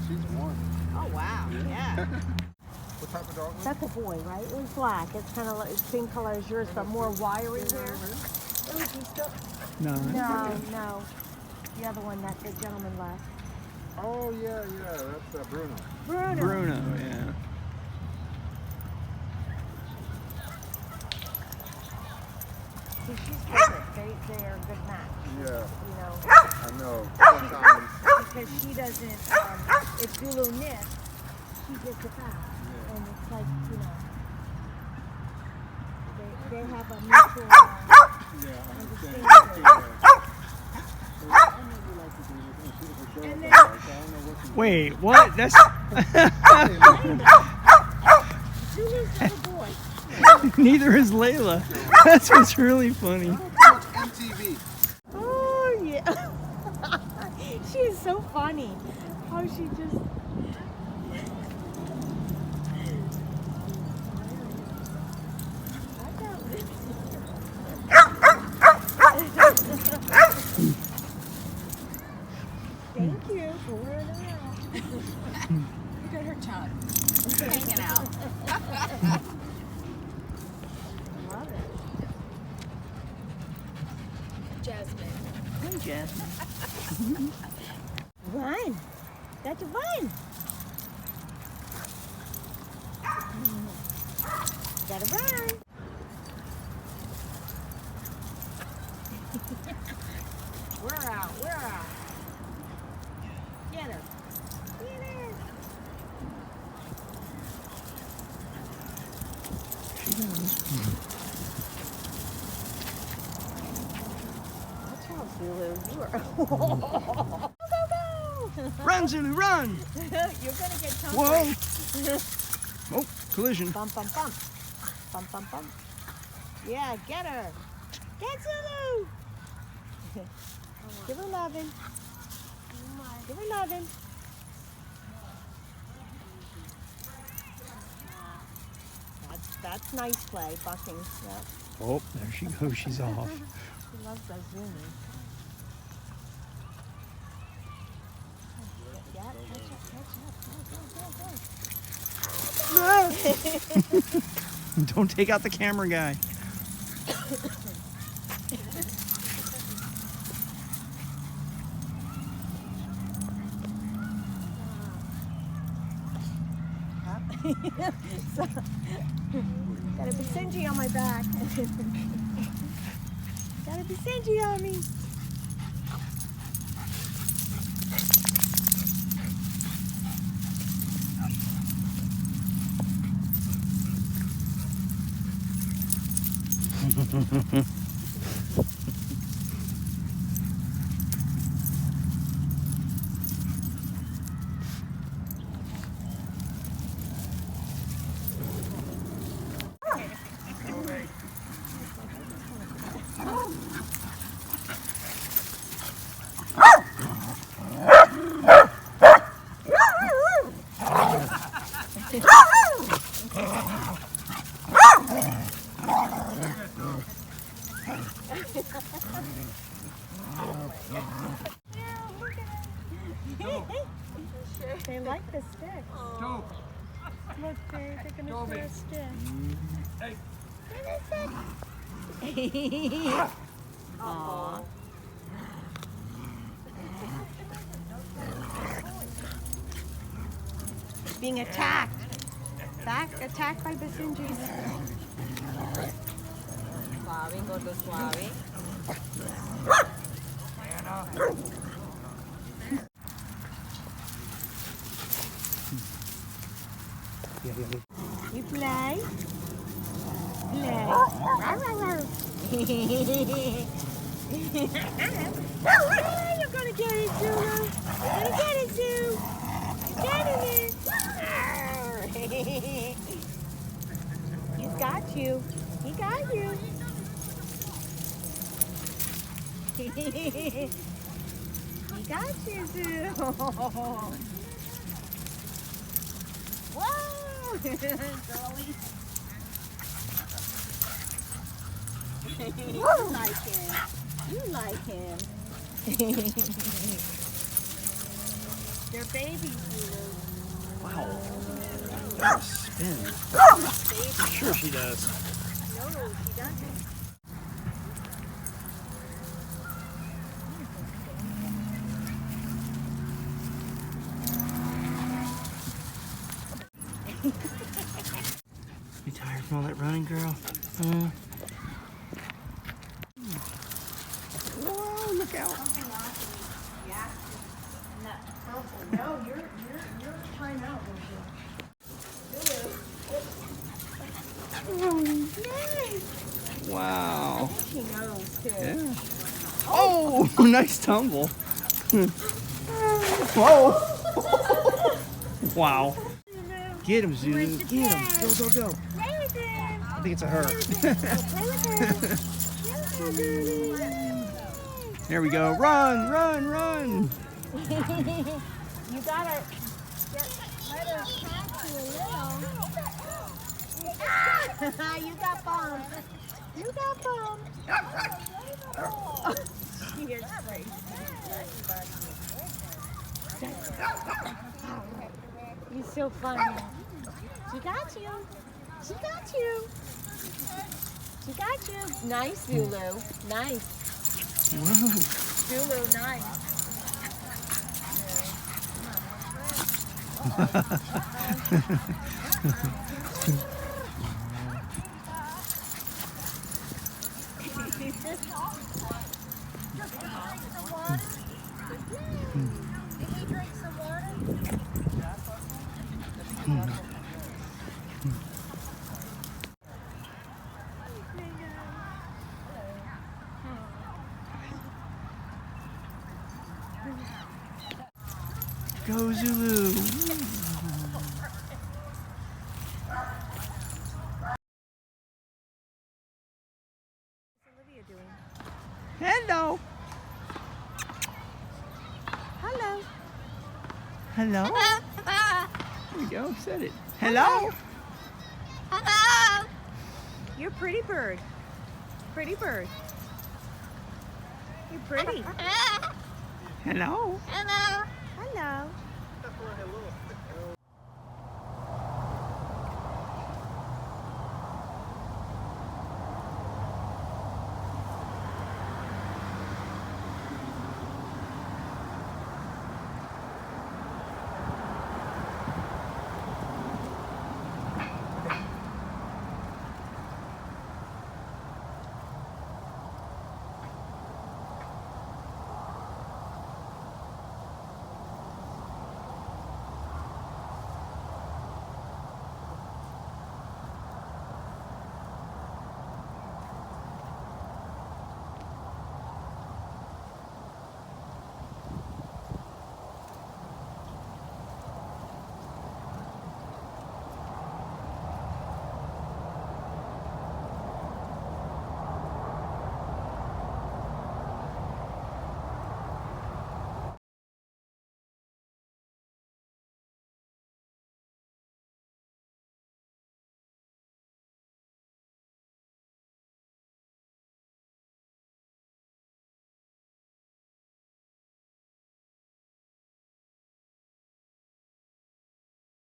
She's one. Oh, wow. Yeah. What type of dog? That's a boy, right? It was black. It's kind of like the same color as yours, but more wiry hair. No. No. The other one that the gentleman left. Oh, yeah. That's Bruno. Bruno, yeah. See, she's perfect. They are a good match. Yeah. You know. I know. Sometimes. Because she doesn't, if Zulu knits, she gets it back. Yeah. And it's like, you know, they have a mutual understanding. Wait, what? That's Zulu's not a boy. neither is Layla. That's what's really funny. MTV. Oh, yeah. She is so funny. How she just... Thank you for wearing it out. Look at her tongue. It's hanging out. Love it. Jasmine. Hey, Jasmine. Run. That's a run. Gotta run. We're out. Get her. Watch out, Zulu. You are... Go. Run, Zulu, run! You're gonna get tongue. Whoa! Oh, collision. Bump, bump, bump. Bump, bump, bump. Yeah, get her. Get Zulu. Give her loving. Give her loving. That's nice play, bucking. Yep. Oh, there she goes. She's off. She loves that zooming. Yeah, catch up. Go. Don't take out the camera guy. So, got a Basenji on my back. Got a Basenji on me. They like the stick. Go. Look, they're gonna throw a stick. Hey. Aww. Being attacked. Attacked by Basenji. Suave, go to suave. You play? Play. You're gonna get it, Zulu. You're gonna get it, Zoo. You're getting it. He's got you. He got you. He got you, Zoo. Whoa! Girlie. You like him. You like him. They're babies, Zulu. Wow. That was spin. Sure she does. No, she doesn't. You tired from all that running, girl? Whoa, look out. No, you're time out, Wow. She knows, too. Yeah. Oh, nice tumble. Whoa. Wow. Get him, Zulu. Get him. Go, go, go. Play with him. I think it's a her. Play with him. There we go. Run, run, run. You gotta let her catch you a little. You got bumped. You got bumped. She is crazy. You're so funny. She got you. She got you. She got you. Nice, Zulu. Nice. Whoa. Zulu, nice. Go, Zulu. Hello. Hello. Hello. There we go. Said it. Hello. Hello. You're a pretty bird. Pretty bird. You're pretty. Hello. Hello. Hello.